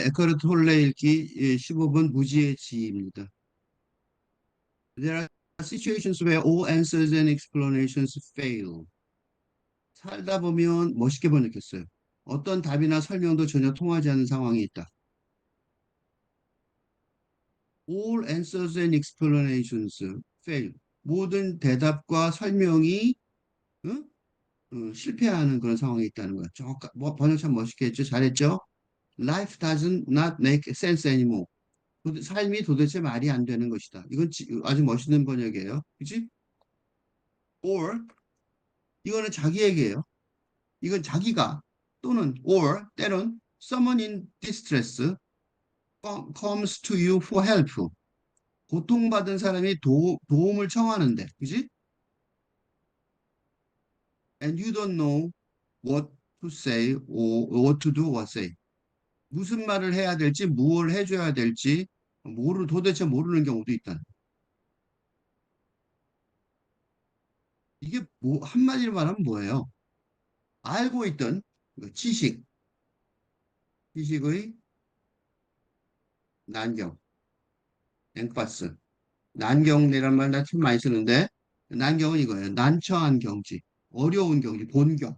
에카르트 톨레 읽기 15번 무지의 지입니다. There are situations where all answers and explanations fail. 살다 보면 멋있게 번역했어요. 어떤 답이나 설명도 전혀 통하지 않는 상황이 있다. All answers and explanations fail. 모든 대답과 설명이 응? 실패하는 그런 상황이 있다는 거예요. 뭐 번역 참 멋있게 했죠. 잘했죠? Life doesn't not make sense anymore. 삶이 도대체 말이 안 되는 것이다. 이건 아주 멋있는 번역이에요. 그치? Or 이거는 자기에게요. 이건 자기가 또는 or 때론 someone in distress comes to you for help. 고통받은 사람이 도움을 청하는데, 그지? And you don't know what to say or what to do or say. 무슨 말을 해야 될지, 무엇을 해줘야 될지 도대체 모르는 경우도 있다. 이게 뭐 한마디로 말하면 뭐예요? 알고 있던 그 지식의 난경, 앵파스. 난경이란 말 나 참 많이 쓰는데 난경은 이거예요. 난처한 경지, 어려운 경지, 본경,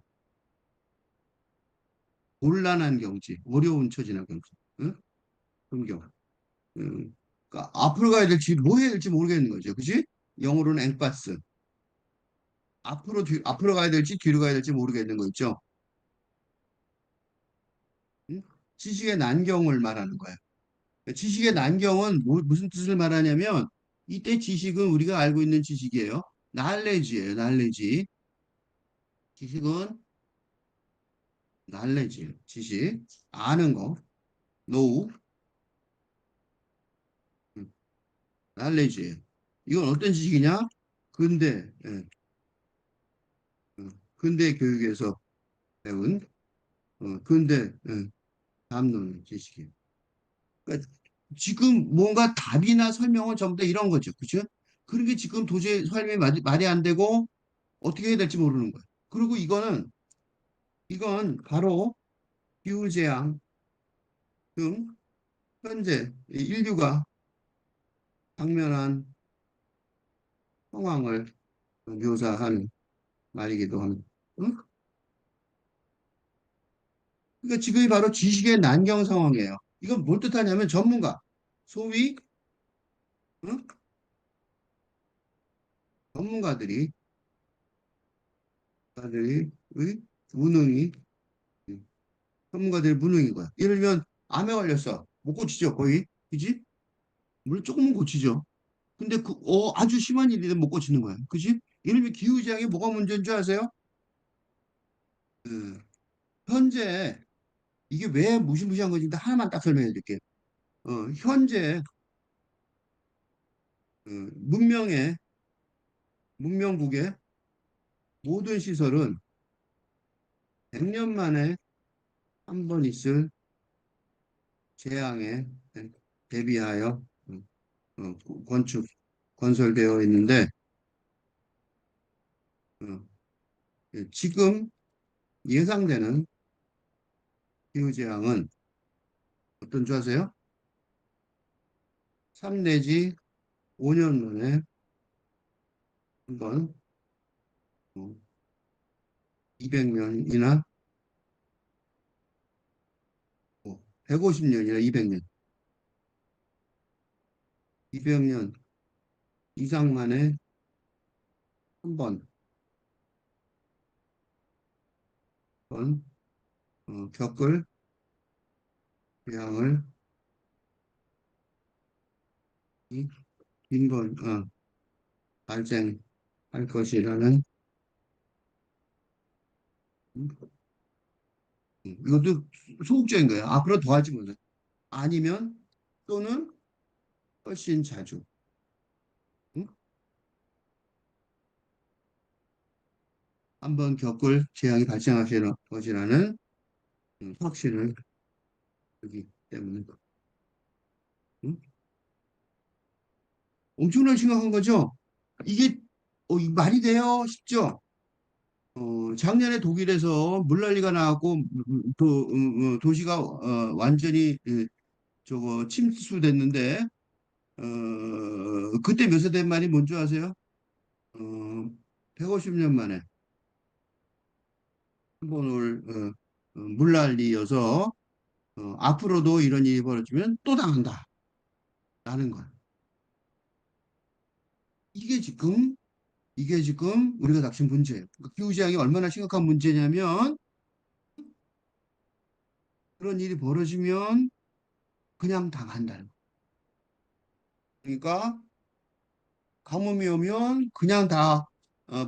곤란한 경지, 어려운 처지나 경지, 응? 본경. 그러니까 앞으로 가야 될지 뭐 해야 될지 모르겠는 거죠. 그지? 영어로는 앵파스. 앞으로 가야 될지 뒤로 가야 될지 모르겠는 거 있죠. 응? 지식의 난경을 말하는 거예요. 지식의 난경은 무슨 뜻을 말하냐면 이때 지식은 우리가 알고 있는 지식이에요. 날레지예요, 날레지. 지식은 날레지, 지식, 아는 거, 노우, 날레지예요. 이건 어떤 지식이냐? 근대, 예, 근대 교육에서 배운 근대 담론 지식이에요. 그러니까 지금 뭔가 답이나 설명은 전부 다 이런 거죠, 그죠? 그러게 지금 도저히 설명이 말이 안 되고 어떻게 해야 될지 모르는 거예요. 그리고 이건 바로 기후재앙 등 현재 인류가 당면한 상황을 묘사하는 말이기도 합니다. 응? 그러니까 지금이 바로 지식의 난경 상황이에요. 이건 뭘 뜻하냐면 전문가, 소위 응? 전문가들이 다들의 무능이 전문가들의 무능인 거야. 예를 들면 암에 걸렸어. 못 고치죠, 거의. 그지? 물론 조금은 고치죠. 근데 아주 심한 일이면 못 고치는 거야. 그지? 예를 들면 기후재앙이 뭐가 문제인 줄 아세요? 그, 현재 이게 왜 무시무시한 건지 하나만 딱 설명해 드릴게요. 현재 문명의 문명국의 모든 시설은 100년 만에 한 번 있을 재앙에 대비하여 건축 건설되어 있는데 어, 지금 예상되는 기후재앙은 어떤 줄 아세요? 3 내지 5년 만에 한 번 200년이나 150년이나 200년 200년 이상 만에 한 번 겪을 재앙을 빈번 발생할 것이라는 이것도 소극적인 거예요. 앞으로 더하지 못해. 아니면 또는 훨씬 자주 응? 한번 겪을 재앙이 발생할 것이라는 확신을 하기 때문에 응? 엄청나게 심각한 거죠. 이게 이 말이 돼요? 싶죠? 작년에 독일에서 물난리가 나고 도시가 완전히 저거 침수됐는데 그때 묘사된 말이 뭔지 아세요? 어, 150년 만에 한 번을 물난리여서 앞으로도 이런 일이 벌어지면 또 당한다. 라는 거야. 이게 지금 이게 지금 우리가 닥친 문제예요. 그러니까 기후재앙이 얼마나 심각한 문제냐면 그런 일이 벌어지면 그냥 당한다는 거예요. 그러니까 가뭄이 오면 그냥 다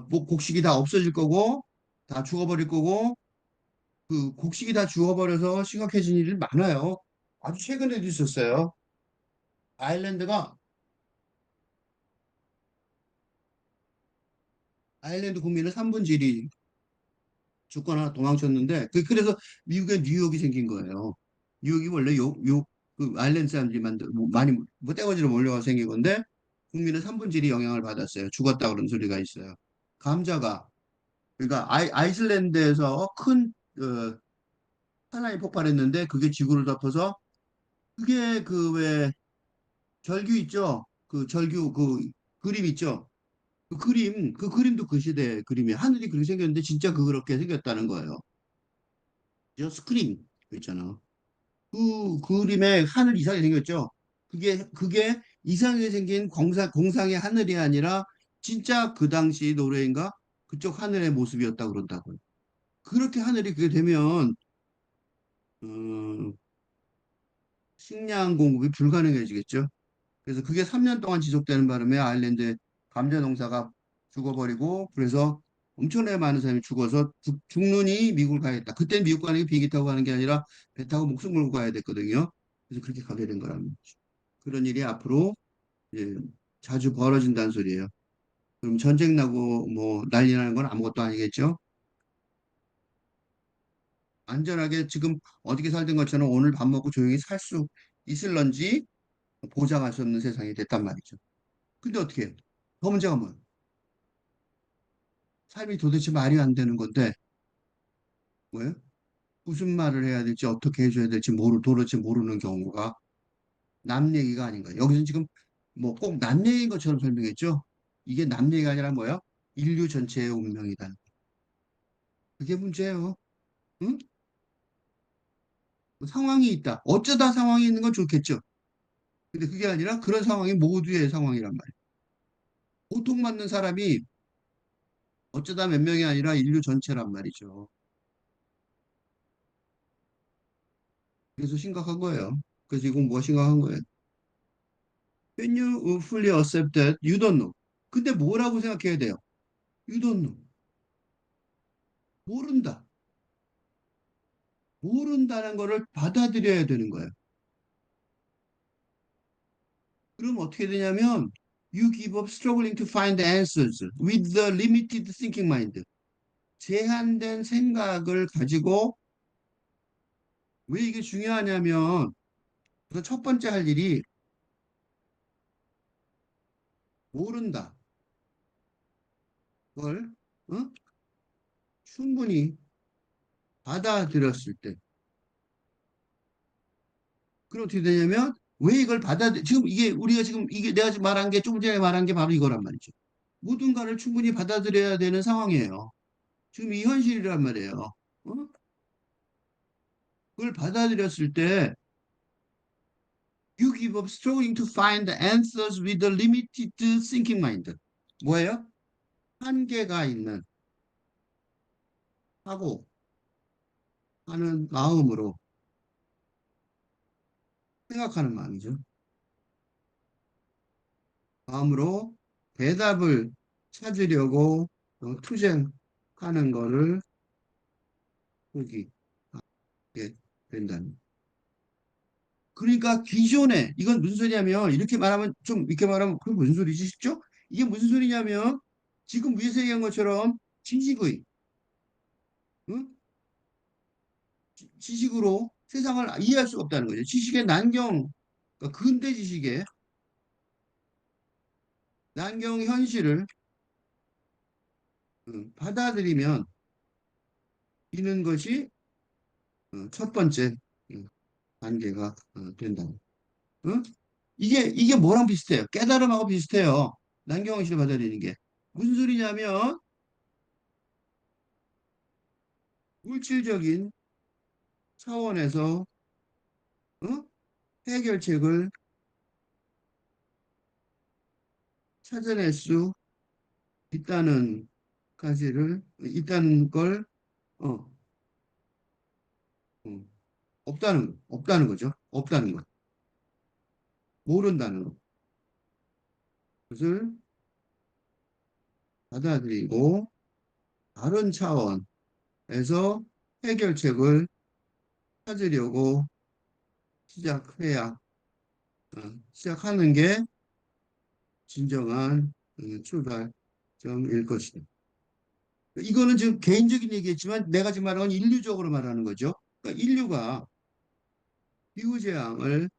곡식이 다 없어질 거고 다 죽어버릴 거고 그 곡식이 다 죽어버려서 심각해진 일이 많아요. 아주 최근에도 있었어요. 아일랜드가 아일랜드 국민의 3분의 1이 죽거나 도망쳤는데 그래서 미국에 뉴욕이 생긴 거예요. 뉴욕이 원래 그 아일랜드 사람들이 뭐 많이 뭐 떼거지로 몰려가 생긴 건데 국민의 3분의 1이 영향을 받았어요. 죽었다 그런 소리가 있어요. 감자가 그러니까 아이슬란드에서 큰 산란이 폭발했는데 그게 지구를 덮어서 그게 그 왜 절규 있죠? 그 절규 그 그림 있죠? 그 그림도 그 시대 그림이에요. 하늘이 그렇게 생겼는데 진짜 그렇게 생겼다는 거예요. 저 스크린 그 있잖아. 그 그림에 하늘 이상하게 생겼죠? 그게 이상하게 생긴 공상의 하늘이 아니라 진짜 그 당시 노르웨이인가 그쪽 하늘의 모습이었다 그런다고요. 그렇게 하늘이 그게 되면 어, 식량 공급이 불가능해지겠죠. 그래서 그게 3년 동안 지속되는 바람에 아일랜드 감자 농사가 죽어버리고 그래서 엄청나게 많은 사람이 죽어서 죽느니 미국을 가야겠다. 그때 미국 가는 게 비행기 타고 가는 게 아니라 배 타고 목숨 걸고 가야 됐거든요. 그래서 그렇게 가게 된 거랍니다. 그런 일이 앞으로 이제 자주 벌어진다는 소리예요. 그럼 전쟁 나고 뭐 난리 나는 건 아무것도 아니겠죠? 안전하게 지금 어떻게 살던 것처럼 오늘 밥 먹고 조용히 살 수 있을런지 보장할 수 없는 세상이 됐단 말이죠. 근데 어떻게 해요? 더 문제가 뭐예요? 삶이 도대체 말이 안 되는 건데, 왜? 무슨 말을 해야 될지 어떻게 해줘야 될지 도대체 모르는 경우가 남 얘기가 아닌 거예요. 여기서 지금 뭐 꼭 남 얘기인 것처럼 설명했죠? 이게 남 얘기가 아니라 뭐예요? 인류 전체의 운명이다. 그게 문제예요. 응? 뭐 상황이 있다. 어쩌다 상황이 있는 건 좋겠죠. 근데 그게 아니라 그런 상황이 모두의 상황이란 말이에요. 고통받는 사람이 어쩌다 몇 명이 아니라 인류 전체란 말이죠. 그래서 심각한 거예요. 그래서 이건 뭐가 심각한 거예요? When you fully accept that, you don't know. 근데 뭐라고 생각해야 돼요? You don't know. 모른다. 모른다는 거를 받아들여야 되는 거예요. 그럼 어떻게 되냐면, you give up struggling to find the answers with the limited thinking mind. 제한된 생각을 가지고 왜 이게 중요하냐면, 그래서 첫 번째 할 일이 모른다. 그걸 어? 충분히 받아들였을 때 그럼 어떻게 되냐면 왜 이걸 지금 이게 우리가 지금 이게 내가 지금 말한 게 조금 전에 말한 게 바로 이거란 말이죠. 모든 것을 충분히 받아들여야 되는 상황이에요. 지금 이 현실이란 말이에요. 어? 그걸 받아들였을 때 you give up struggling to find the answers with a limited thinking mind. 뭐예요? 한계가 있는 하고 하는 마음으로 생각하는 마음이죠. 마음으로 대답을 찾으려고 투쟁하는 거를 포기하게 된다는. 그러니까 기존에 이건 무슨 소리냐면 이렇게 말하면 좀 이렇게 말하면 그게 무슨 소리지 싶죠? 이게 무슨 소리냐면 지금 위에서 얘기한 것처럼 지식의 응? 지식으로 세상을 이해할 수가 없다는 거죠. 지식의 난경, 그러니까 근대 지식의 난경 현실을 받아들이면 있는 것이 첫 번째 단계가 된다. 어? 이게 뭐랑 비슷해요? 깨달음하고 비슷해요. 남경원 씨를 받아들이는 게. 무슨 소리냐면, 물질적인 차원에서 어? 해결책을 찾아낼 수 있다는 있다는 걸, 어, 없다는 거죠. 없다는 것. 모른다는 것을 받아들이고, 다른 차원에서 해결책을 찾으려고 시작해야, 시작하는 게 진정한 출발점일 것이다. 이거는 지금 개인적인 얘기겠지만 내가 지금 말하는 건 인류적으로 말하는 거죠. 그러니까 인류가 기후재앙을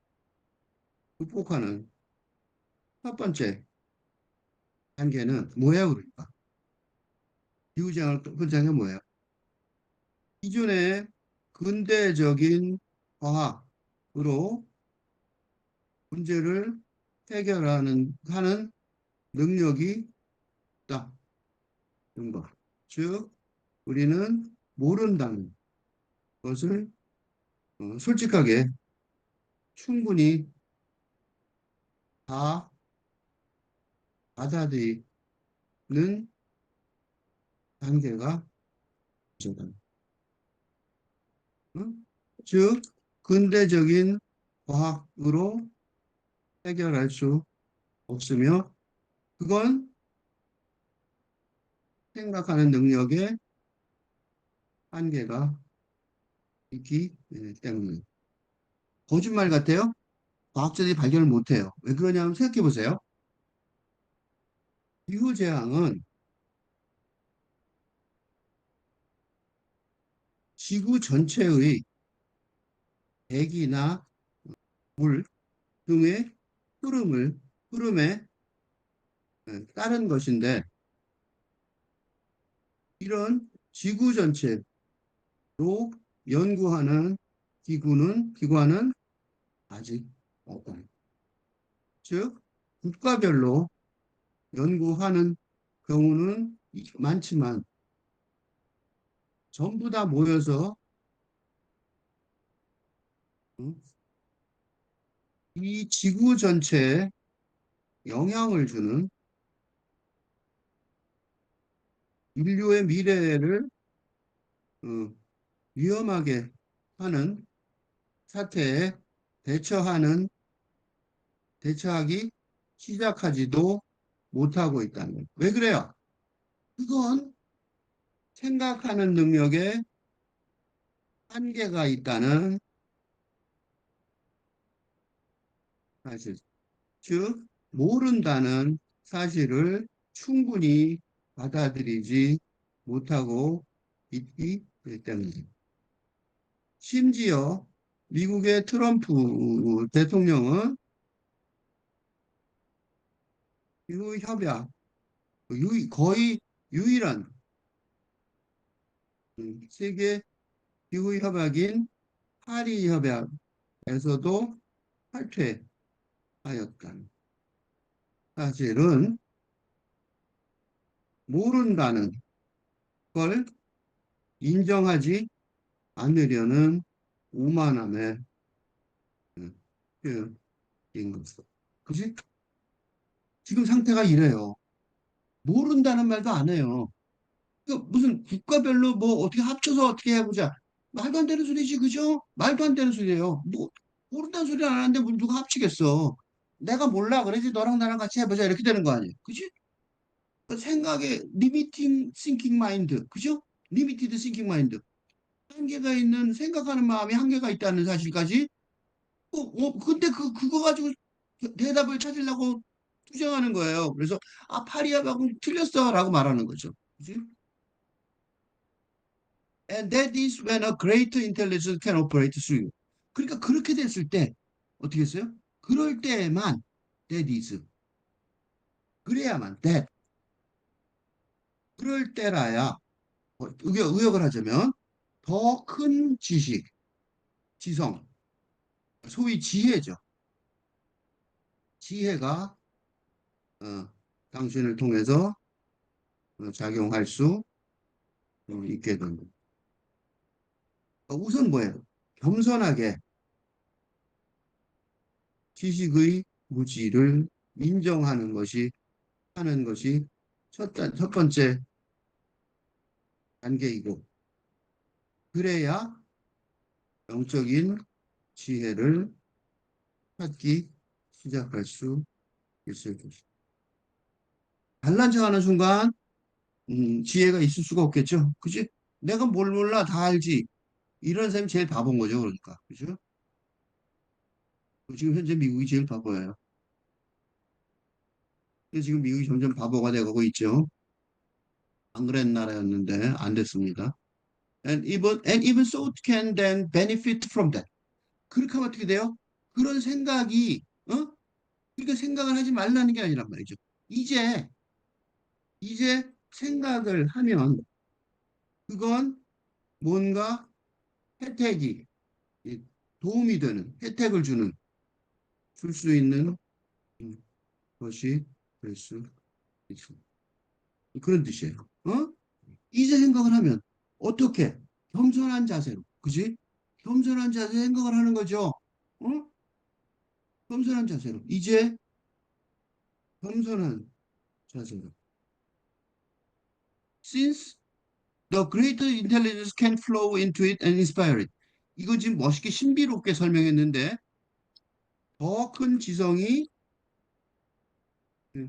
극복하는 첫 번째 단계는 뭐예요, 그러니까? 기후재앙을 극복하는 게 뭐예요? 기존의 근대적인 과학으로 문제를 하는 능력이 있다. 이런 거. 즉, 우리는 모른다는 것을 솔직하게 충분히 다 받아들이는 단계가 있다. 응? 즉, 근대적인 과학으로 해결할 수 없으며, 그건 생각하는 능력의 한계가 있기 때문에. 거짓말 같아요? 과학자들이 발견을 못해요. 왜 그러냐면 생각해 보세요. 기후재앙은 지구 전체의 대기나 물 등의 흐름에 따른 것인데, 이런 지구 전체로 연구하는 기관은 아직 없다. 즉, 국가별로 연구하는 경우는 많지만 전부 다 모여서 음, 이 지구 전체에 영향을 주는 인류의 미래를 어, 위험하게 하는 사태에 대처하는 대처하기 시작하지도 못하고 있다는 거예요. 왜 그래요? 그건 생각하는 능력에 한계가 있다는 사실. 즉, 모른다는 사실을 충분히 받아들이지 못하고 있기 때문입니다. 심지어 미국의 트럼프 대통령은 기후 협약, 거의 유일한 세계 기후 협약인 파리 협약에서도 탈퇴하였다. 사실은 모른다는 걸 인정하지 않으려는 오만함의 표현인 것이죠. 그지? 지금 상태가 이래요. 모른다는 말도 안 해요. 그 무슨 국가별로 뭐 어떻게 합쳐서 어떻게 해보자. 말도 안 되는 소리지, 그죠? 말도 안 되는 소리예요. 뭐, 모른다는 소리 안 하는데 뭐 누가 합치겠어. 내가 몰라. 그러지 너랑 나랑 같이 해보자. 이렇게 되는 거 아니에요. 그지? 그 생각의 리미팅 싱킹 마인드. 그죠? 리미티드 싱킹 마인드. 한계가 있는 생각하는 마음이 한계가 있다는 사실까지 근데 그거 가지고 대답을 찾으려고 투정하는 거예요. 그래서 파리아하고 틀렸어라고 말하는 거죠. 그지? And that is when a great intelligence can operate through you. 그러니까 그렇게 됐을 때 어떻게 했어요? 그럴 때만 that is 그래야만 that 그럴 때라야 의역을 하자면 더 큰 지식, 지성, 소위 지혜죠. 지혜가 어, 당신을 통해서 작용할 수 있게 됩니다. 우선 뭐예요? 겸손하게 지식의 무지를 인정하는 것이 하는 것이 첫 번째 단계이고, 그래야 영적인 지혜를 찾기 시작할 수 있을 것입니다. 잘난 척하는 순간 지혜가 있을 수가 없겠죠. 그지? 내가 뭘 몰라 다 알지. 이런 사람이 제일 바본 거죠. 그러니까. 그죠? 지금 현재 미국이 제일 바보예요. 그래서 지금 미국이 점점 바보가 돼가고 있죠. 안 그랬 나라였는데 안 됐습니다. And even so can then benefit from that. 그렇게 하면 어떻게 돼요? 그런 생각이 그렇게 생각을 하지 말라는 게 아니란 말이죠. 이제 이제 생각을 하면 그건 뭔가 혜택이 도움이 되는 혜택을 주는 줄 수 있는 음, 것이 될 수 있습니다. 그런 뜻이에요. 이제 생각을 하면 어떻게 겸손한 자세로, 그지? 겸손한 자세 생각을 하는 거죠. 어? 겸손한 자세로. 이제 겸손한 자세로. Since the greater intelligence can flow into it and inspire it. 이거 지금 멋있게 신비롭게 설명했는데 더 큰 지성이 그,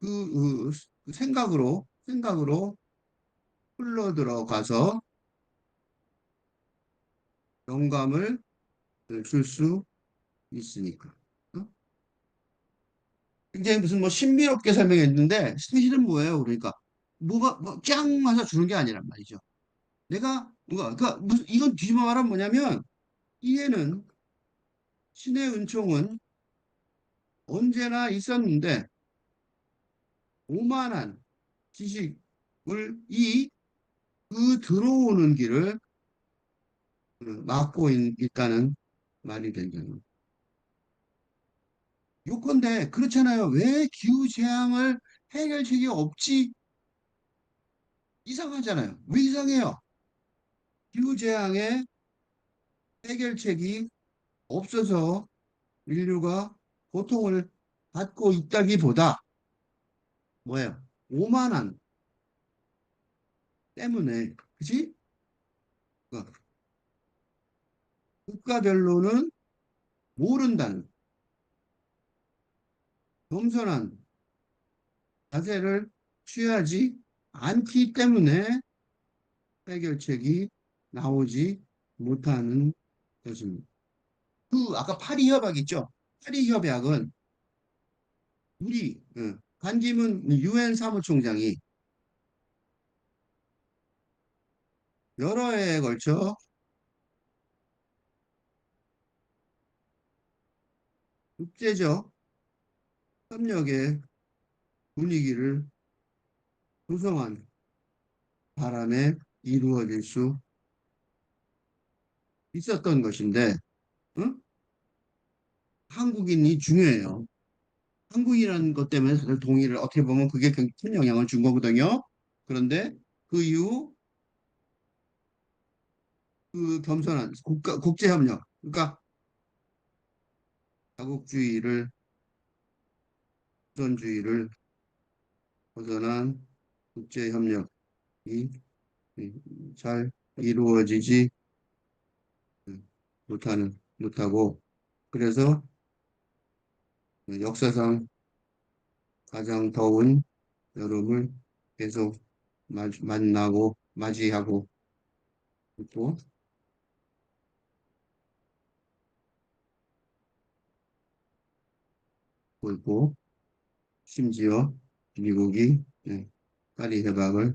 그 생각으로 흘러 들어가서 영감을 줄 수 있으니까. 어? 굉장히 무슨 뭐 신비롭게 설명했는데 사실은 뭐예요? 그러니까 뭐가 뭐짱 맞아 주는 게 아니란 말이죠. 내가 뭐가 그러니까 무슨 이건 뒤집어 말하면 뭐냐면 이해는 신의 은총은 언제나 있었는데 오만한 지식을 그 들어오는 길을 막고 있다는 말이 되잖아요. 요건데 그렇잖아요. 왜 기후재앙을 해결책이 없지? 이상하잖아요. 왜 이상해요? 기후재앙의 해결책이 없어서 인류가 고통을 받고 있다기보다 뭐예요? 오만한 때문에, 그치? 그러니까 국가별로는 모른다는 겸손한 자세를 취하지 않기 때문에 해결책이 나오지 못하는 것입니다. 아까 파리협약 있죠? 파리협약은 우리 반기문 유엔 사무총장이 여러 해에 걸쳐 국제적 협력의 분위기를 조성한 바람에 이루어질 수 있었던 것인데, 응? 한국인이 중요해요. 한국이라는 것 때문에 다들 동의를 어떻게 보면 그게 큰 영향을 준 거거든요. 그런데 그 이후 그 겸손한 국제협력, 그러니까 자국주의를, 우선주의를 벗어난 국제협력이 잘 이루어지지 못하고, 그래서 역사상 가장 더운 여름을 계속 만나고 맞이하고 있고, 있고, 심지어 미국이 파리 협약을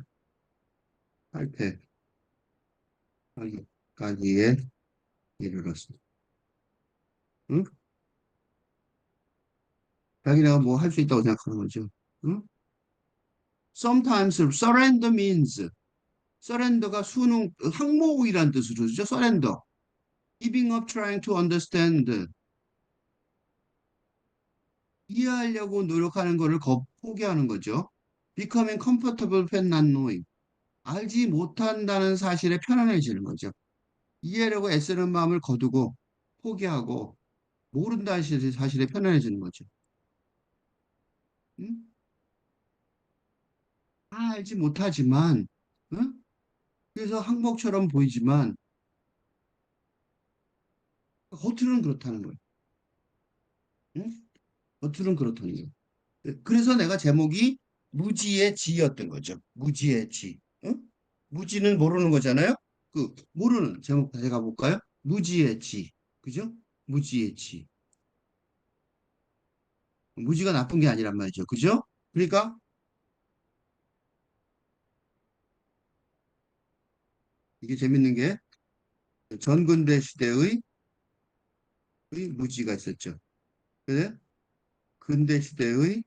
탈퇴하기까지에 이르렀습니다. 응? 자기네가 뭐 할 수 있다고 생각하는 거죠. 응? Sometimes surrender means 서렌더가 항목이란 뜻으로 쓰죠. 서렌더. Giving up trying to understand. 이해하려고 노력하는 거를 포기하는 거죠. Becoming comfortable when not knowing. 알지 못한다는 사실에 편안해지는 거죠. 이해하려고 애쓰는 마음을 거두고 포기하고 모른다는 사실에 편안해지는 거죠. 응? 다 알지 못하지만, 응? 그래서 항목처럼 보이지만 겉으로는 그렇다는 거예요. 응? 겉으로는 그렇다는 거예요. 그래서 내가 제목이 무지의 지였던 거죠. 무지의 지. 응? 무지는 모르는 거잖아요. 그 모르는 제목 다시 가볼까요? 무지의 지. 그죠? 무지의 지. 무지가 나쁜 게 아니란 말이죠. 그죠? 그러니까 이게 재밌는 게 전근대 시대의 무지가 있었죠. 그래? 근대 시대의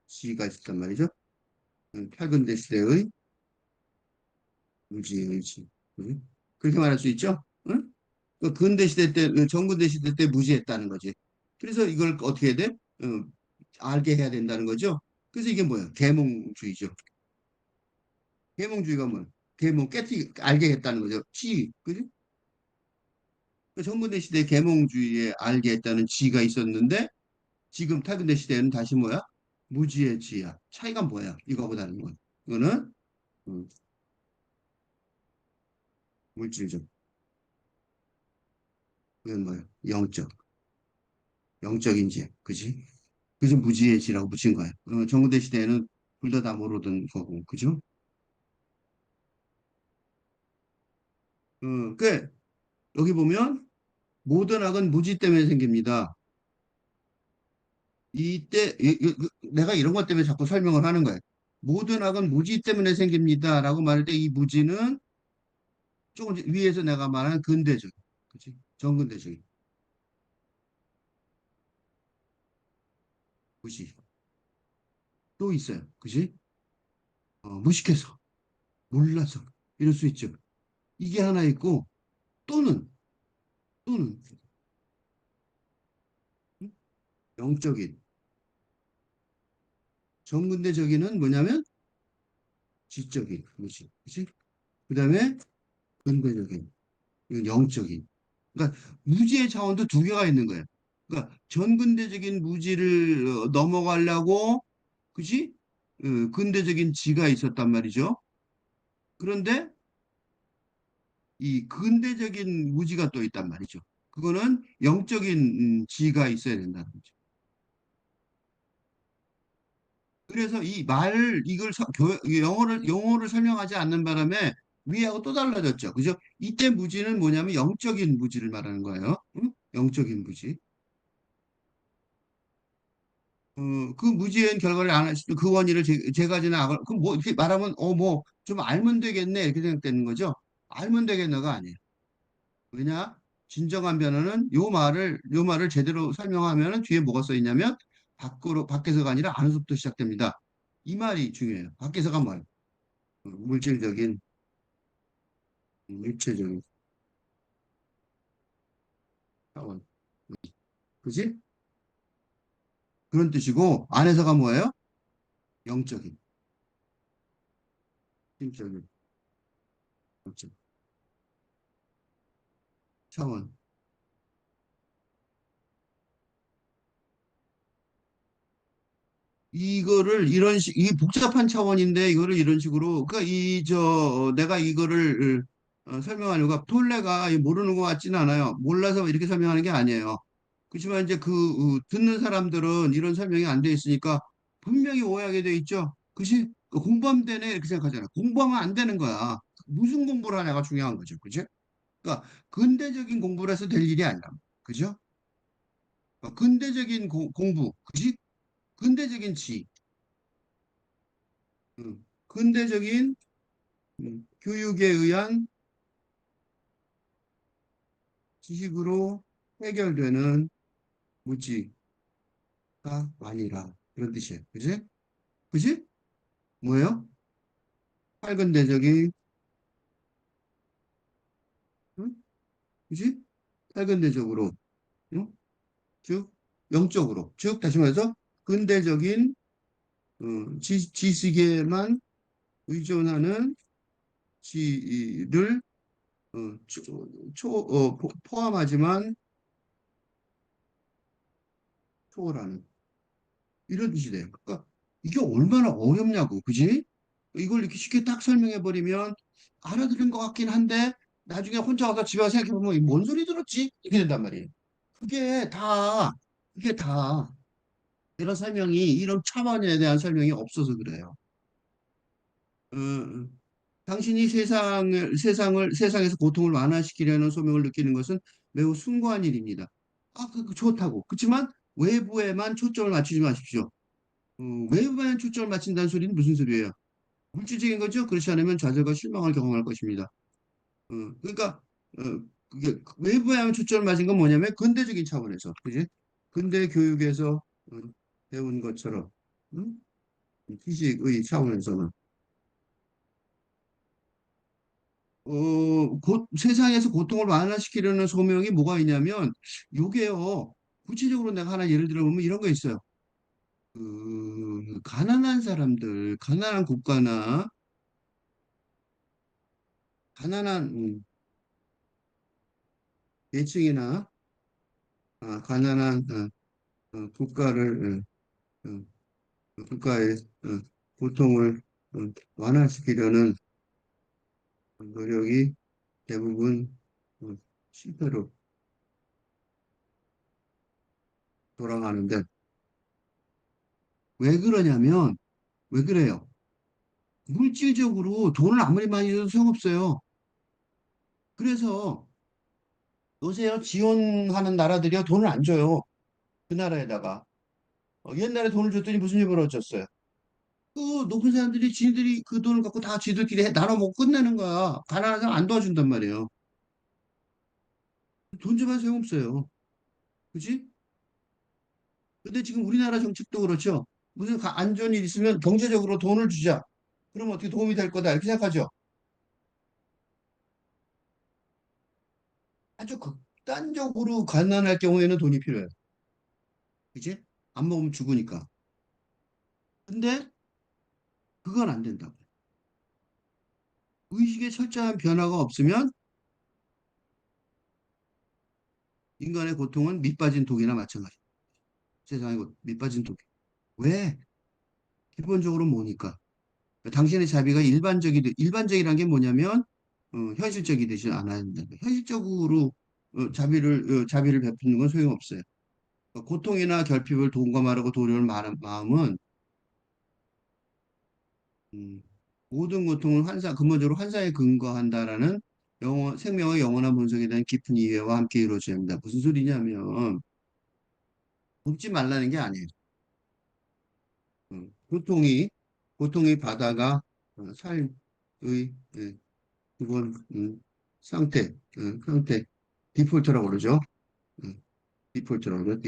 지가 있었단 말이죠. 팔근대 시대의 무지의 지. 응? 그렇게 말할 수 있죠? 응? 그 근대 시대 때, 그 전근대 시대 때 무지했다는 거지. 그래서 이걸 어떻게 해야 돼? 알게 해야 된다는 거죠. 그래서 이게 뭐야? 계몽주의죠. 계몽주의가 뭐야? 알게 했다는 거죠. 그지? 그 전근대 시대에 계몽주의에 알게 했다는 지가 있었는데 지금 탈근대 시대에는 다시 뭐야? 무지의 지야. 차이가 뭐야? 이거보다는 뭐? 이거는 음, 물질적. 이건 뭐야? 영적인 지. 그지? 그래서 무지의 지라고 붙인 거야. 전근대 시대에는 둘 다 모르던 거고, 그죠? 여기 보면 모든 악은 무지 때문에 생깁니다. 내가 이런 것 때문에 자꾸 설명을 하는 거예요. 모든 악은 무지 때문에 생깁니다라고 말할 때 이 무지는 조금 위에서 내가 말한 근대적, 그치? 정근대적인 무지 또 있어요, 그치? 무식해서 몰라서 이럴 수 있죠. 이게 하나 있고 또는 또는 응? 영적인 정근대적인은 뭐냐면 지적인 무지, 그치? 그다음에 근대적인 이건 영적인. 그러니까 무지의 차원도 두 개가 있는 거예요. 그러니까 전근대적인 무지를 넘어가려고, 그지? 근대적인 지가 있었단 말이죠. 그런데 이 근대적인 무지가 또 있단 말이죠. 그거는 영적인 지가 있어야 된다는 거죠. 그래서 이걸 영어를 설명하지 않는 바람에 위하고 또 달라졌죠. 그죠? 이때 무지는 뭐냐면 영적인 무지를 말하는 거예요. 응? 영적인 무지. 그 무지한 결과를 안 할 수도 그 원인을 제가지나 그럼 뭐 이렇게 말하면 뭐 좀 알면 되겠네 이렇게 생각되는 거죠. 알면 되겠네가 아니에요. 왜냐? 진정한 변화는 요 말을 제대로 설명하면은 뒤에 뭐가 써 있냐면 밖에서가 아니라 안에서부터 시작됩니다. 이 말이 중요해요. 밖에서가 뭐예요? 물질적인, 일체적인 차원. 그지? 그런 뜻이고 안에서가 뭐예요? 영적인, 심적인, 영적 차원. 이 복잡한 차원인데 이거를 이런 식으로, 그러니까 내가 이거를 설명하려고 톨레가 모르는 것 같지는 않아요. 몰라서 이렇게 설명하는 게 아니에요. 그렇지만 이제 듣는 사람들은 이런 설명이 안 돼 있으니까 분명히 오해하게 돼 있죠. 그치? 공부하면 되네 이렇게 생각하잖아. 공부하면 안 되는 거야. 무슨 공부를 하냐가 중요한 거죠. 그죠? 그러니까 근대적인 공부를 해서 될 일이 아니라. 그죠? 근대적인 공부. 그지? 근대적인 지. 근대적인 교육에 의한 지식으로 해결되는 문제가 아니라 그런 뜻이에요. 그지? 그지? 뭐예요? 팔근대적인, 응? 그지? 팔근대적으로, 응? 즉, 영적으로, 즉, 다시 말해서, 근대적인, 지식에만 의존하는 지를, 포함하지만 초월하는, 이런 뜻이 돼요. 그러니까, 이게 얼마나 어렵냐고, 그지? 이걸 이렇게 쉽게 딱 설명해 버리면 알아들은 것 같긴 한데 나중에 혼자 와서 집에 와서 생각해 보면 뭔 소리 들었지? 이렇게 된단 말이에요. 그게 다 그게 다 이런 설명이 이런 차원에 대한 설명이 없어서 그래요. 어, 당신이 세상에서 고통을 완화시키려는 소명을 느끼는 것은 매우 숭고한 일입니다. 그 좋다고. 그렇지만 외부에만 초점을 맞추지 마십시오. 외부에만 초점을 맞춘다는 소리는 무슨 소리예요? 물질적인 거죠? 그렇지 않으면 좌절과 실망을 경험할 것입니다. 그러니까 어, 그게 외부에 하면 초점을 맞은 건 뭐냐면 근대적인 차원에서, 그지? 근대 교육에서 배운 것처럼, 응? 지식의 차원에서는 세상에서 고통을 완화시키려는 소명이 뭐가 있냐면 요게요. 구체적으로 내가 하나 예를 들어보면 이런 거 있어요. 가난한 사람들, 가난한 국가나 가난한 계층이나 가난한 국가를 어, 국가의 고통을 완화시키려는 노력이 대부분 어, 실패로 돌아가는데 왜 그러냐면 왜 그래요? 물질적으로 돈을 아무리 많이 줘도 소용없어요. 그래서 요새요 지원하는 나라들이요 돈을 안 줘요. 그 나라에다가 옛날에 돈을 줬더니 무슨 일 벌어졌어요? 그 높은 사람들이 지들이 그 돈을 갖고 다 지들끼리 나눠 먹고 끝내는 거야. 가난한 사람 안 도와준단 말이에요. 돈 줘봐야 소용없어요. 그지? 근데 지금 우리나라 정책도 그렇죠. 무슨 안 좋은 일 있으면 경제적으로 돈을 주자. 그러면 어떻게 도움이 될 거다. 이렇게 생각하죠. 아주 극단적으로 가난할 경우에는 돈이 필요해요. 그지? 안 먹으면 죽으니까. 근데 그건 안 된다고. 의식의 철저한 변화가 없으면 인간의 고통은 밑빠진 독이나 마찬가지. 세상에 밑빠진 독. 왜? 기본적으로 뭐니까. 당신의 자비가 일반적이란 게 뭐냐면, 현실적이 되지 않아야 된다. 현실적으로 자비를 베푸는 건 소용없어요. 고통이나 결핍을 동감하려고 도려는 마음은 음, 모든 고통을 근본적으로 환상에 근거한다라는 생명의 영원한 본성에 대한 깊은 이해와 함께 이루어져야 합니다. 무슨 소리냐면 돕지 말라는 게 아니에요. 음, 고통이 고통의 바다가 삶의 예, 기본 상태 디폴트라고 그러죠. 음, 디폴트라고 그러죠.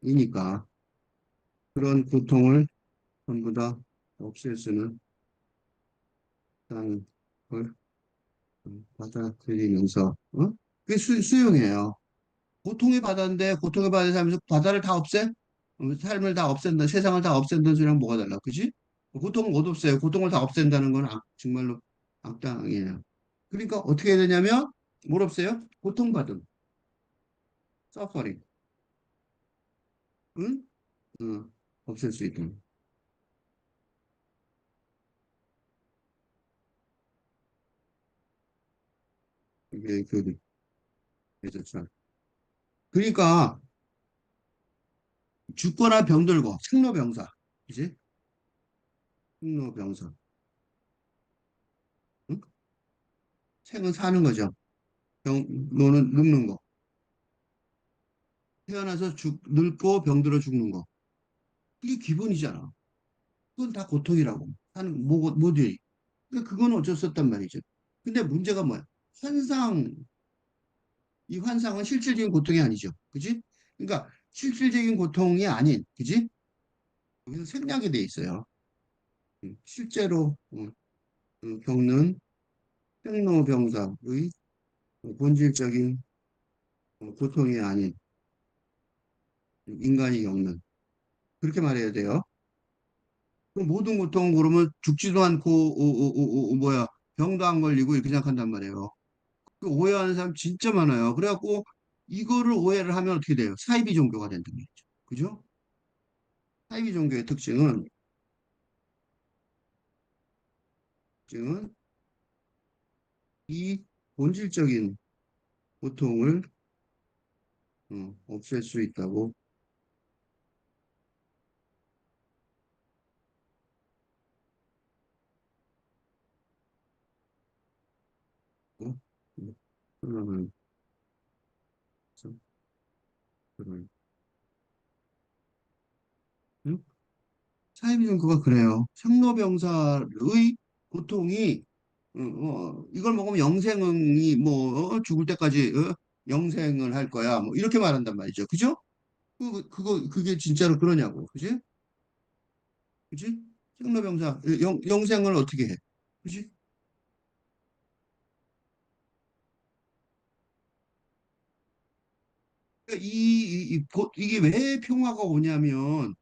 디폴트이니까 그런 고통을 전부 다 없앨 수는 있다는 걸 받아들이면서 그게 수용해요. 고통의 바다인데 고통의 바다에 살면서 바다를 다 없애? 삶을 다 없앤다, 세상을 다 없앤다는 소리랑 뭐가 달라, 그지? 고통을 못 없애요. 고통을 다 없앤다는 건 정말로 악당이에요. 그러니까 어떻게 해야 되냐면 뭘 없애요? 고통받음, 서퍼링, 응? 없앨 수 있도록. 이게 그 그렇죠. 그러니까 죽거나 병들고 생로병사, 그지? 생로병사, 응? 생은 사는 거죠. 노는 늙는 거. 태어나서 늙고 병들어 죽는 거. 그게 기본이잖아. 그건 다 고통이라고. 하는, 뭐지? 그러니까 그건 어쩔 수 없단 말이죠. 근데 문제가 뭐야? 환상, 이 환상은 실질적인 고통이 아니죠. 그지? 그러니까 실질적인 고통이 아닌, 그지? 여기서 생략이 돼 있어요. 실제로 겪는 생로병사의 본질적인 고통이 아닌 인간이 겪는 그렇게 말해야 돼요. 그 모든 고통은 그러면 죽지도 않고 뭐야 병도 안 걸리고 이렇게 생각한단 말이에요. 그 오해하는 사람 진짜 많아요. 그래갖고 이거를 오해를 하면 어떻게 돼요? 사이비 종교가 된다는 얘기죠. 그죠? 사이비 종교의 특징은 이 본질적인 고통을 없앨 수 있다고. 어? 그러면 그런 응? 사이비종 그가 그래요. 생로병사의 고통이 이걸 먹으면 영생이 뭐 죽을 때까지 영생을 할 거야. 뭐 이렇게 말한단 말이죠. 그죠? 그게 진짜로 그러냐고. 그지? 그지? 생로병사 영생을 어떻게 해? 그지? 그러니까 이게 왜 평화가 오냐면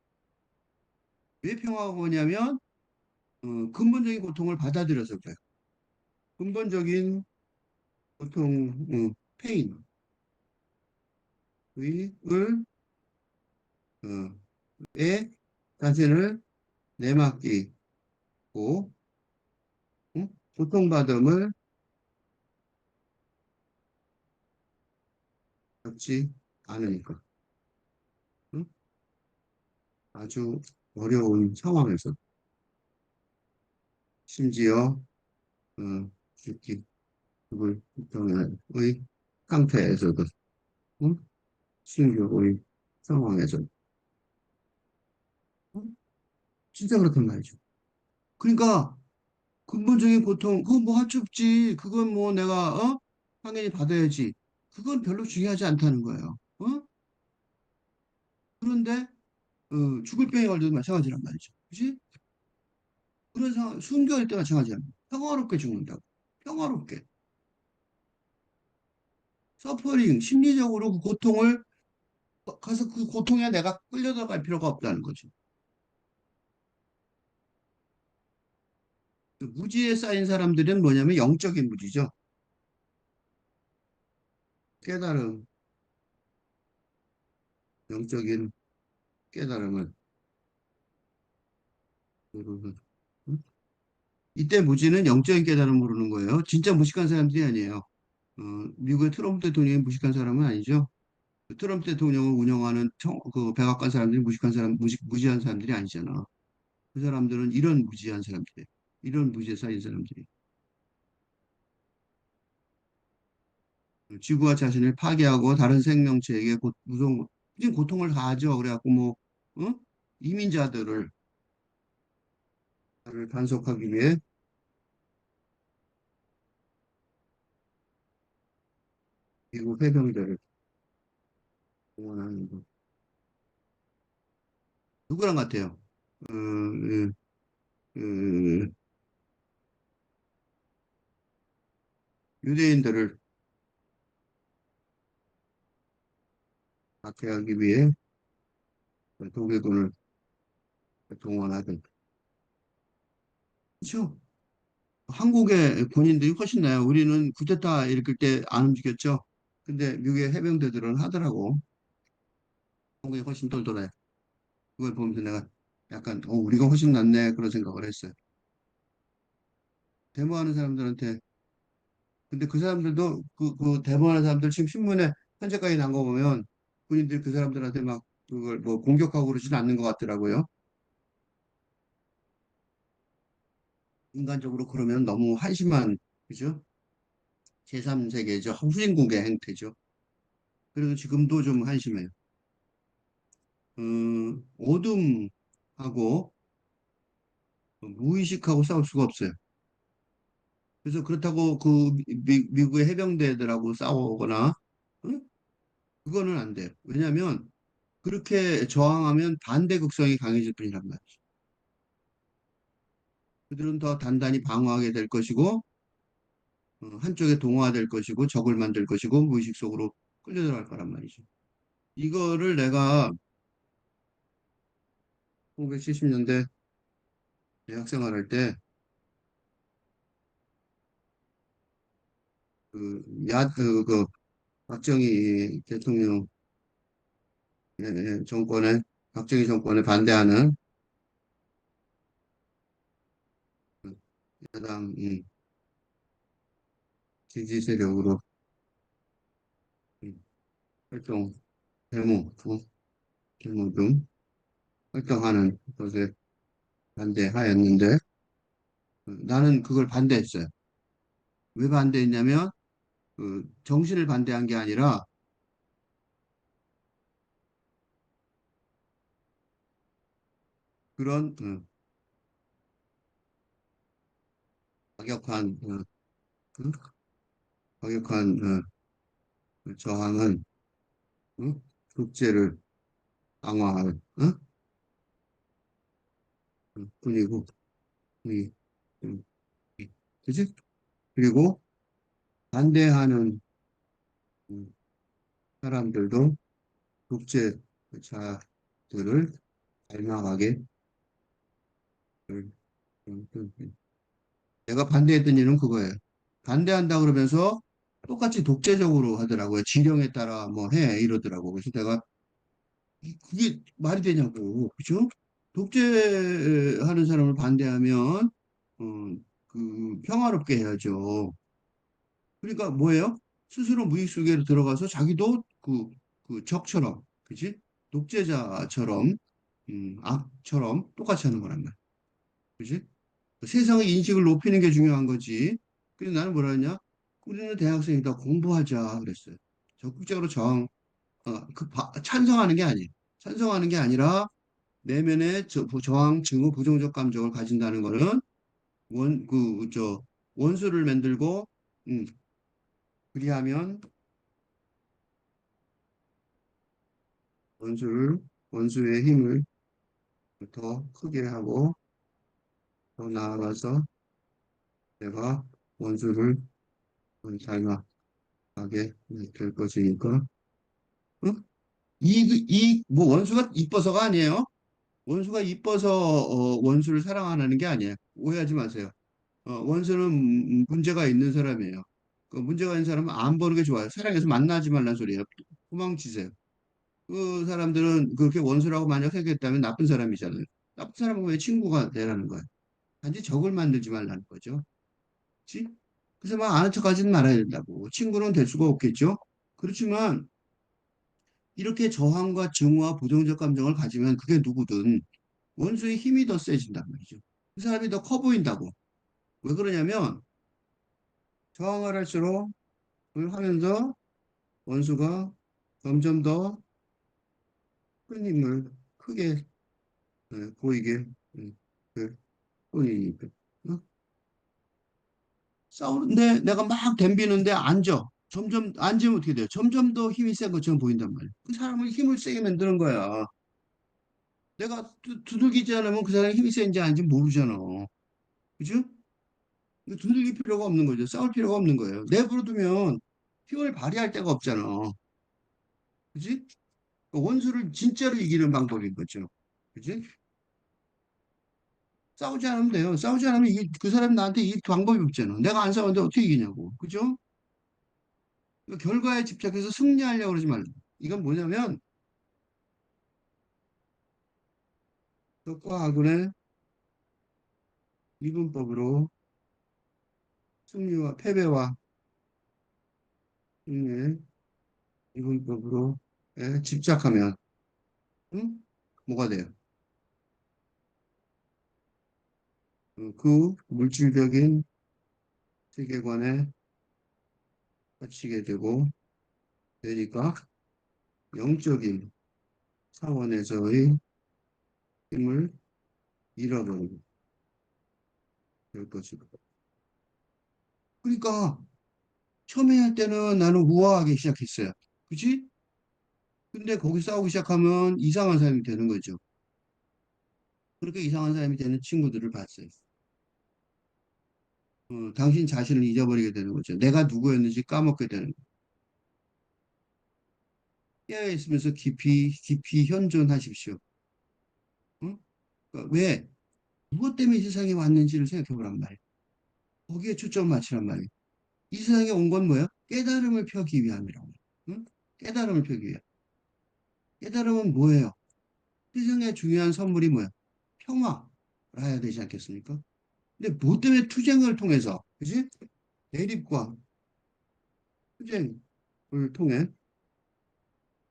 왜 평화가 오냐면 근본적인 고통을 받아들여서 그래요. 근본적인 고통, 페인을 에 자신을 내맡기고 고통받음을 겪지 않으니까 응? 아주 어려운 상황에서 심지어 죽기 죽을 고통의 상태에서도 응? 신규의 상황에서 응? 진짜 그렇단 말이죠. 그러니까 근본적인 고통 그건 뭐 할 수 없지. 그건 뭐 내가 당연히 받아야지. 그건 별로 중요하지 않다는 거예요. 그런데 죽을 병에 걸려도 마찬가지란 말이죠. 그지? 그런 상황, 순교할 때 마찬가지야. 평화롭게 죽는다고. 평화롭게. 서퍼링, 심리적으로 그 고통을, 가서 그 고통에 내가 끌려들어갈 필요가 없다는 거죠. 그 무지에 쌓인 사람들은 뭐냐면 영적인 무지죠. 깨달음, 영적인 깨달음을 모르는. 응? 이때 무지는 영적인 깨달음을 모르는 거예요. 진짜 무식한 사람들이 아니에요. 미국의 트럼프 대통령이 무식한 사람은 아니죠. 트럼프 대통령을 운영하는 그 백악관 사람들이 무식한 사람, 무지한 사람들이 아니잖아. 그 사람들은 이런 무지한 사람들이에요. 이런 무지에 쌓인 사람들이. 지구와 자신을 파괴하고 다른 생명체에게 무서운 지금 고통을 가하죠. 그래갖고 뭐 이민자들을 단속하기 위해 미국 해병대를 동원하는 거. 누구랑 같아요? 그, 그, 유대인들을 박해하기 위해 독일군을 동원하던. 그렇죠? 한국의 군인들이 훨씬 나요. 우리는 쿠데타 일으킬 때 안 움직였죠. 근데 미국의 해병대들은 하더라고. 한국이 훨씬 똘똘해. 그걸 보면서 내가 약간, 우리가 훨씬 낫네. 그런 생각을 했어요. 데모하는 사람들한테, 근데 그 사람들도 그 데모하는 사람들 지금 신문에 현재까지 난 거 보면 군인들이 그 사람들한테 막 그걸 뭐 공격하고 그러지는 않는 것 같더라고요. 인간적으로 그러면 너무 한심한, 그죠? 제3세계죠. 후진국의 행태죠. 그래서 지금도 좀 한심해요. 어둠하고 무의식하고 싸울 수가 없어요. 그래서 그렇다고 그 미국의 해병대들하고 싸우거나 응? 그거는 안 돼요. 왜냐하면 그렇게 저항하면 반대 극성이 강해질 뿐이란 말이죠. 그들은 더 단단히 방어하게 될 것이고, 한쪽에 동화될 것이고, 적을 만들 것이고, 무의식 속으로 끌려 들어갈 거란 말이죠. 이거를 내가 1970년대 대학 생활할 때, 박정희 대통령 정권에, 박정희 정권에 반대하는 그 야당 지지 세력으로 음, 활동, 데모, 데모 등 활동하는 것에 반대하였는데, 나는 그걸 반대했어요. 왜 반대했냐면, 정신을 반대한 게 아니라 그런 과격한, 그 과격한 그 저항은 어? 국제를 강화할 뿐이고, 이, 음, 그지? 그리고 반대하는 음, 사람들도 독재자들을 닮아가게 음, 내가 반대했던 일은 그거예요. 반대한다 그러면서 똑같이 독재적으로 하더라고요. 지령에 따라 뭐 해 이러더라고. 그래서 내가 그게 말이 되냐고, 그죠? 독재하는 사람을 반대하면 어, 그 평화롭게 해야죠. 그러니까 뭐예요? 스스로 무의 속에 들어가서 자기도 그 적처럼, 그지? 독재자처럼, 악처럼 똑같이 하는 거란 말이야. 그지? 세상의 인식을 높이는 게 중요한 거지. 그래서 나는 뭐라 했냐? 우리는 대학생이다 공부하자 그랬어요. 적극적으로 찬성하는 게 아니에요. 찬성하는 게 아니라 내면의 저항, 증오, 부정적 감정을 가진다는 거는 원수를 만들고, 음, 그리하면 원수를, 원수의 힘을 더 크게 하고, 더 나아가서 내가 원수를 닮아가게 될 것이니까, 응? 뭐 원수가 이뻐서가 아니에요. 원수가 이뻐서 원수를 사랑하는 게 아니에요. 오해하지 마세요. 원수는 문제가 있는 사람이에요. 그 문제가 있는 사람은 안 보는 게 좋아요. 사랑해서 만나지 말란 소리예요. 도망치세요. 그 사람들은 그렇게 원수라고 만약 생각했다면 나쁜 사람이잖아요. 나쁜 사람은 왜 친구가 되라는 거예요? 단지 적을 만들지 말라는 거죠. 그치? 그래서 막 아는 척 하지는 말아야 된다고. 친구는 될 수가 없겠죠? 그렇지만 이렇게 저항과 증오와 부정적 감정을 가지면 그게 누구든 원수의 힘이 더 세진단 말이죠. 그 사람이 더 커 보인다고. 왜 그러냐면 저항을 할수록 그걸 하면서 원수가 점점 더 큰 힘을 크게 보이게 그 뿐이니까. 어? 싸우는데 내가 막 덤비는데 앉아. 점점 앉으면 어떻게 돼요? 점점 더 힘이 센 것처럼 보인단 말이야. 그 사람을 힘을 세게 만드는 거야. 내가 두들기지 않으면 그 사람이 힘이 센지 아닌지 모르잖아. 그죠? 두들길 필요가 없는 거죠. 싸울 필요가 없는 거예요. 내버려 두면 힘을 발휘할 데가 없잖아. 그지? 원수를 진짜로 이기는 방법인 거죠. 그지? 싸우지 않으면 돼요. 싸우지 않으면 그 사람이 나한테 이길 방법이 없잖아. 내가 안 싸우는데 어떻게 이기냐고. 그죠? 그러니까 결과에 집착해서 승리하려고 그러지 말고. 이건 뭐냐면, 덕과 학군의 이분법으로 승리와 패배와 승리의 이분법으로 집착하면, 응? 뭐가 돼요? 그 물질적인 세계관에 갇히게 되고, 되니까 영적인 차원에서의 힘을 잃어버리게 될 것이고. 그러니까 처음에 할 때는 나는 우아하게 시작했어요. 그치? 근데 거기 싸우기 시작하면 이상한 사람이 되는 거죠. 그렇게 이상한 사람이 되는 친구들을 봤어요. 당신 자신을 잊어버리게 되는 거죠. 내가 누구였는지 까먹게 되는 거예요. 깨어 있으면서 깊이 깊이 현존하십시오. 응? 그러니까 왜 무엇 때문에 이 세상에 왔는지를 생각해 보란 말이에요. 거기에 초점을 맞추란 말이에요. 이 세상에 온 건 뭐예요? 깨달음을 펴기 위함이라고. 응? 깨달음을 펴기 위함. 깨달음은 뭐예요? 세상에 중요한 선물이 뭐예요? 평화라 해야 되지 않겠습니까? 근데 뭐 때문에 투쟁을 통해서, 그지? 대립과 투쟁을 통해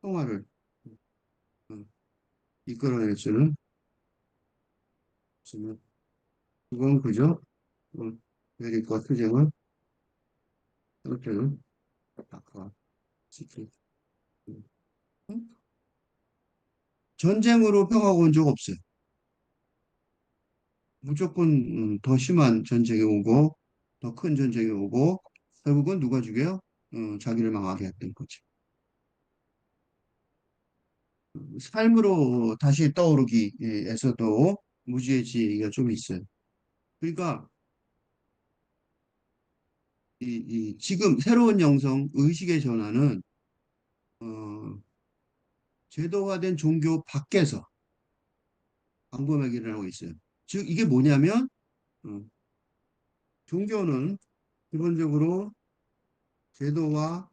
평화를 어, 이끌어낼 수는 없으면, 그건 그죠? 어, 대립과 투쟁을 이렇게는 아까 지키. 응? 전쟁으로 평화가 온 적 없어요. 무조건 더 심한 전쟁이 오고 더 큰 전쟁이 오고 결국은 누가 죽여요? 자기를 망하게 했던 거지. 삶으로 다시 떠오르기에서도 무지해지기가 좀 있어요. 그러니까 지금 새로운 영성 의식의 전환은 어, 제도화된 종교 밖에서 광범위하게 일어나고 있어요. 즉 이게 뭐냐면 어, 종교는 기본적으로 제도와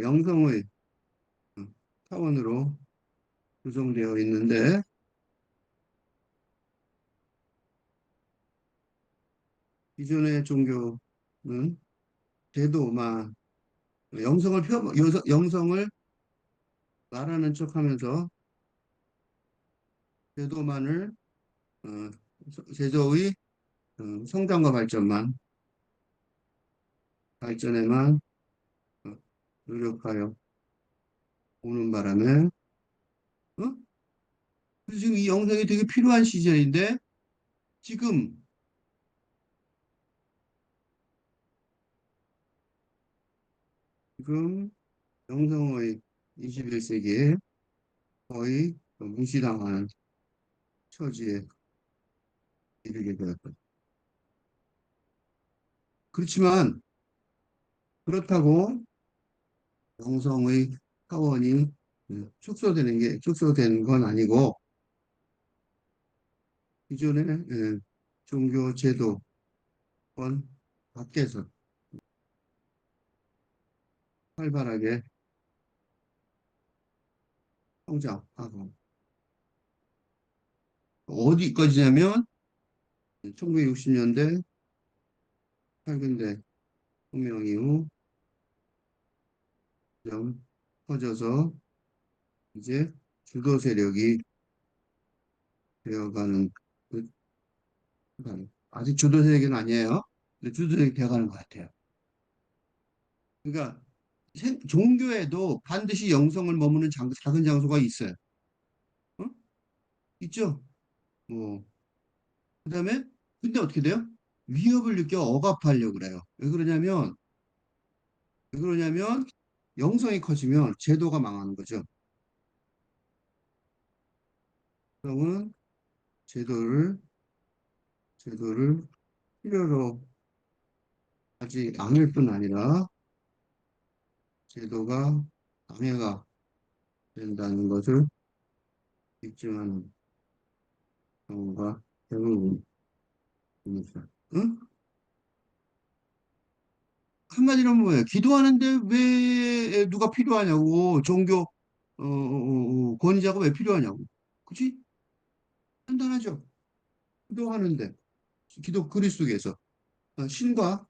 영성의 어, 차원으로 구성되어 있는데 기존의 종교는 제도만 영성을 말하는 척하면서 제도만을 어, 제도의 성장과 발전에만 어, 노력하여 오는 바람에 어? 그래서 지금 이 영성이 되게 필요한 시절인데 지금 지금 영성의 21세기에 거의 무시당하는 처지에 이르게 되었다. 그렇지만 그렇다고 영성의 차원이 축소되는 건 아니고 기존의 종교 제도권 밖에서 활발하게 성장하고 어디까지냐면 1960년대 8군대 혁명 이후 점 퍼져서 이제 주도 세력이 되어가는 그 아직 주도 세력은 아니에요. 근데 주도 세력이 되어가는 것 같아요. 그러니까 종교에도 반드시 영성을 머무는 작은 장소가 있어요. 어? 있죠? 뭐 그다음에 근데 어떻게 돼요? 위협을 느껴 억압하려고 그래요. 왜 그러냐면 영성이 커지면 제도가 망하는 거죠. 그러면 제도를 제도를 필요로 하지 않을 뿐 아니라 제도가 방해가 된다는 것을 입증하는 경우가 대부분입니다. 응? 한마디로 하면 뭐예요? 기도하는데 왜 누가 필요하냐고 종교 권위자가 왜 필요하냐고. 그치? 간단하죠. 기도하는데 기도 그리스도께서 신과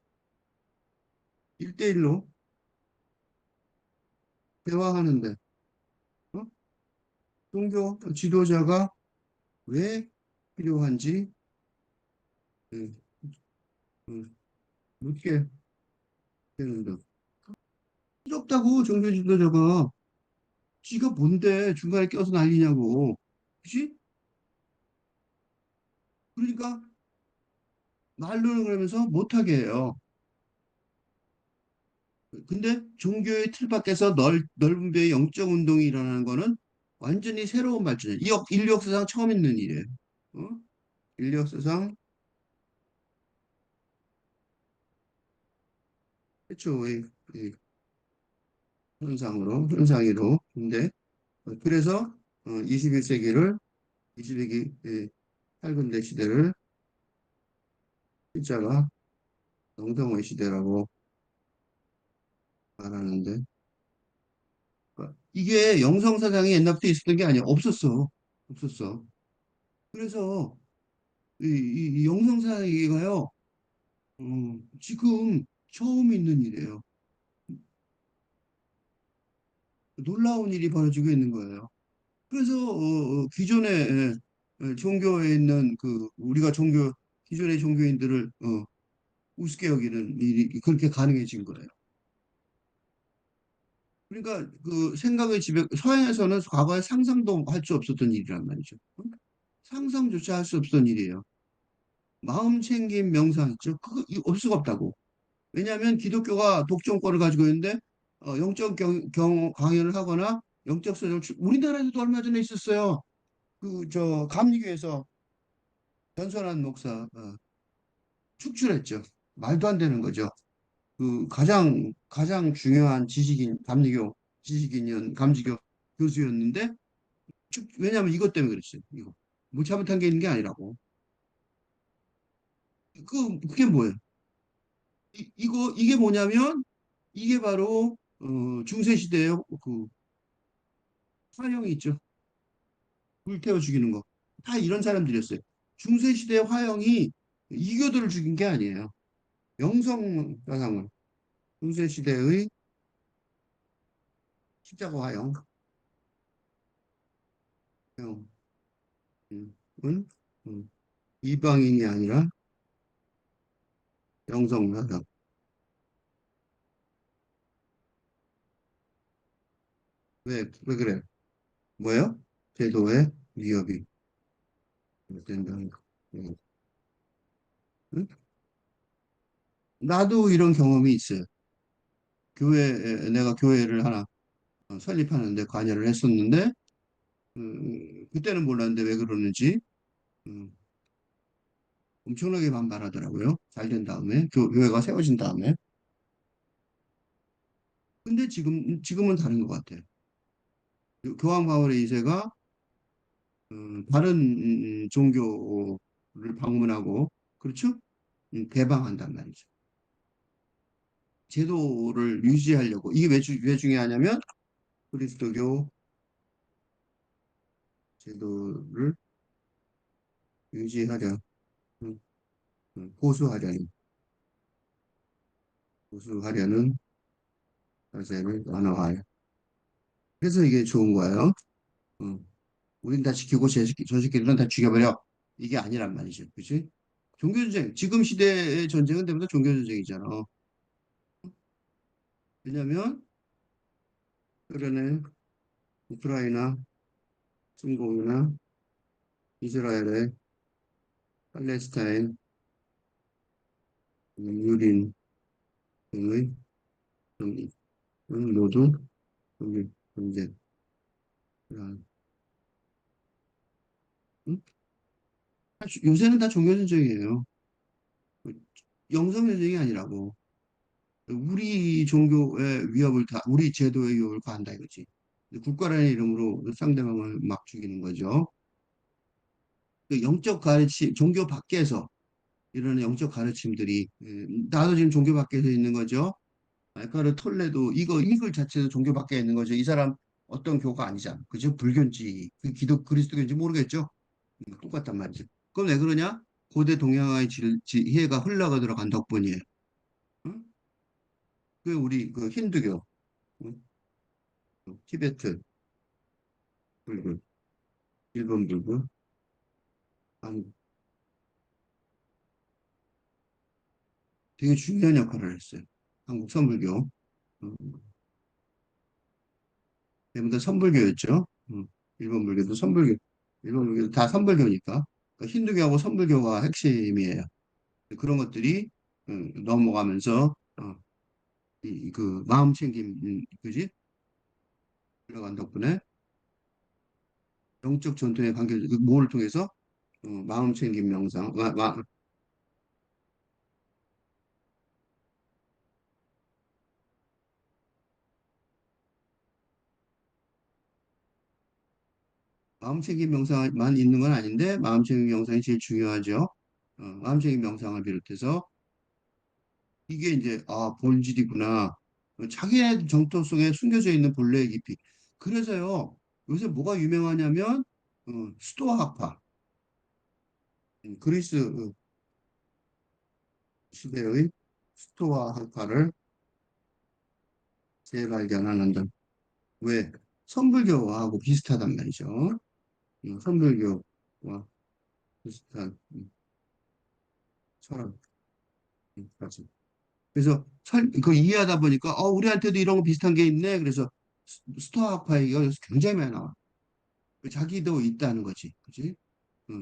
일대일로 대화하는데 어? 종교 지도자가 왜 필요한지 음, 음, 묻게 되는데 부럽다고 종교 지도자가 지가 뭔데 중간에 껴서 난리냐고 그치? 그러니까 말로는 그러면서 못하게 해요. 근데 종교의 틀 밖에서 넓은 배의 영적 운동이 일어나는 거는 완전히 새로운 발전이에요. 인류 역사상 처음 있는 일이에요. 어? 인류 역사상 최초의 이 현상으로. 근데 그래서 21세기를 21세기 팔근대 시대를 진짜가 영성의 시대라고 말하는데 이게 영성 사상이 옛날부터 있었던 게 아니야. 없었어. 그래서 이 영성 사상이가요. 지금 처음 있는 일이에요. 놀라운 일이 벌어지고 있는 거예요. 그래서 기존의 종교에 있는 그 우리가 종교 기존의 종교인들을 우습게 여기는 일이 그렇게 가능해진 거예요. 그러니까 그 생각의 지배 서양에서는 과거에 상상도 할 수 없었던 일이란 말이죠. 상상조차 할 수 없었던 일이에요. 마음 챙김 명상 있죠. 그거 없을 수가 없다고. 왜냐하면 기독교가 독점권을 가지고 있는데 영적 강연을 하거나 영적 서적을 우리나라에서도 얼마 전에 있었어요. 그 저 감리교에서 전선한 목사 축출했죠. 말도 안 되는 거죠. 그 가장 중요한 지식인 감리교 지식인이었 감지교 교수였는데 왜냐하면 이것 때문에 그랬어요. 이거 뭐 잘못한 게 있는 게 아니라고. 그게 뭐예요? 이게 뭐냐면 이게 바로 중세 시대의 그 화형이 있죠. 불태워 죽이는 거. 다 이런 사람들이었어요. 중세 시대의 화형이 이교도를 죽인 게 아니에요. 영성 사상을 중세 시대의 십자가 화형 은 이방인이 아니라 영성 사상. 왜 그래? 뭐예요? 제도의 위협이 된다는 거. 응? 응? 나도 이런 경험이 있어요. 내가 교회를 하나 설립하는데 관여를 했었는데, 그때는 몰랐는데 왜 그러는지, 음, 엄청나게 반발하더라고요. 잘 된 다음에, 교회가 세워진 다음에. 근데 지금은 다른 것 같아요. 교황 바울의 이세가 다른 종교를 방문하고, 그렇죠? 개방한단 말이죠. 제도를 유지하려고. 이게 왜 중요하냐면, 그리스도교 제도를 유지하려, 음, 보수하려는, 보수하려는 자세를 완화하여. 그래서 이게 좋은 거예요. 음, 우린 다 지키고 저 새끼들은 다 죽여버려. 이게 아니란 말이죠. 그치? 종교전쟁, 지금 시대의 전쟁은 대부분 다 종교전쟁이잖아. 왜냐면, 그러네, 우크라이나, 중공이나 이스라엘의 팔레스타인, 유린 등의 모두 종교 전쟁. 응? 요새는 다 종교전쟁이에요. 영성전쟁이 아니라고. 우리 종교의 위협을 우리 제도의 위협을 가한다 이거지. 국가라는 이름으로 상대방을 막 죽이는 거죠. 그 영적 가르침, 종교 밖에서 이런 영적 가르침들이, 나도 지금 종교 밖에서 있는 거죠. 알카르 톨레도 이걸 자체도 종교 밖에 있는 거죠. 이 사람 어떤 교가 아니잖아. 그죠? 불교인지, 그리스도교인지 모르겠죠. 똑같단 말이죠. 그럼 왜 그러냐? 고대 동양의 지혜가 흘러가들어간 덕분이에요. 응? 그 우리 그 힌두교, 응? 티베트 불교, 일본 불교, 한 되게 중요한 역할을 했어요. 한국 선불교, 음, 대부분 다 선불교였죠. 일본 불교도 선불교, 일본 불교도 다 선불교니까. 그러니까 힌두교하고 선불교가 핵심이에요. 그런 것들이 넘어가면서 그 마음 챙김, 그지? 들어간 덕분에 영적 전통의 관계, 뭐를 통해서 마음 챙김 명상, 마음챙김 명상만 있는 건 아닌데 마음챙김 명상이 제일 중요하죠. 마음챙김 명상을 비롯해서 이게 이제 본질이구나. 자기의 정토 속에 숨겨져 있는 본래의 깊이. 그래서요. 요새 뭐가 유명하냐면 스토아 학파, 그리스 시대의 스토아 학파를 재발견하는. 왜? 선불교하고 비슷하단 말이죠. 선불교와 비슷한 철학. 맞아. 그래서 그걸 이해하다 보니까 우리한테도 이런 거 비슷한 게 있네. 그래서 스토아파 얘기가 여기서 굉장히 많이 나와. 자기도 있다는 거지. 그지?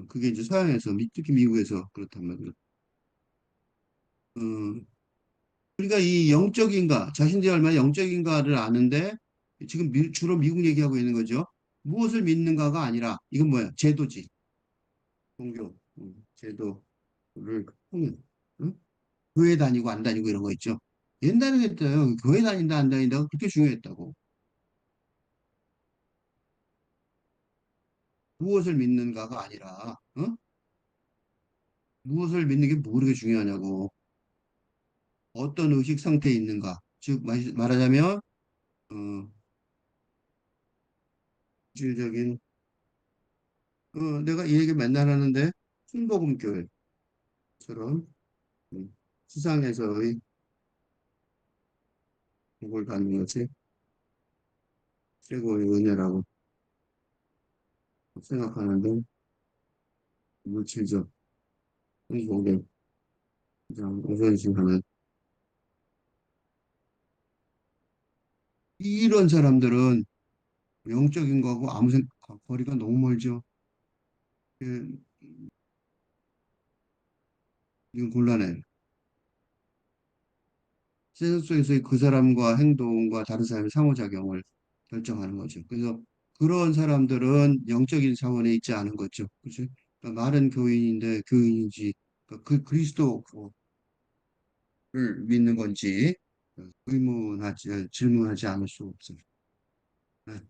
그게 이제 서양에서, 특히 미국에서 그렇단 말이야. 음, 그러니까 이 영적인가, 자신들이 얼마나 영적인가를 아는데, 지금 주로 미국 얘기하고 있는 거죠. 무엇을 믿는가가 아니라, 이건 뭐야? 제도지. 종교, 제도를 통해. 응? 교회 다니고 안 다니고 이런 거 있죠. 옛날에 했대요. 교회 다닌다 안 다닌다가 그렇게 중요했다고. 무엇을 믿는가가 아니라 무엇을 믿는 게 뭐 그렇게 중요하냐고. 어떤 의식 상태에 있는가. 즉 말하자면 어, 실질적인 내가 이 얘기 맨날 하는데 순복음교회처럼 수상에서의 복을 받는 것이 최고의 은혜라고 생각하는데 물질적 행복에 가장 우선시하는 이런 사람들은 영적인 거하고 거리가 너무 멀죠. 그, 이건 곤란해. 세상 속에서의 그 사람과 행동과 다른 사람의 상호작용을 결정하는 거죠. 그래서 그런 사람들은 영적인 차원에 있지 않은 거죠. 그죠? 그러니까 말은 교인인데 교인인지 그러니까 그 그리스도를 믿는 건지 질문하지 않을 수 없습니다. 네.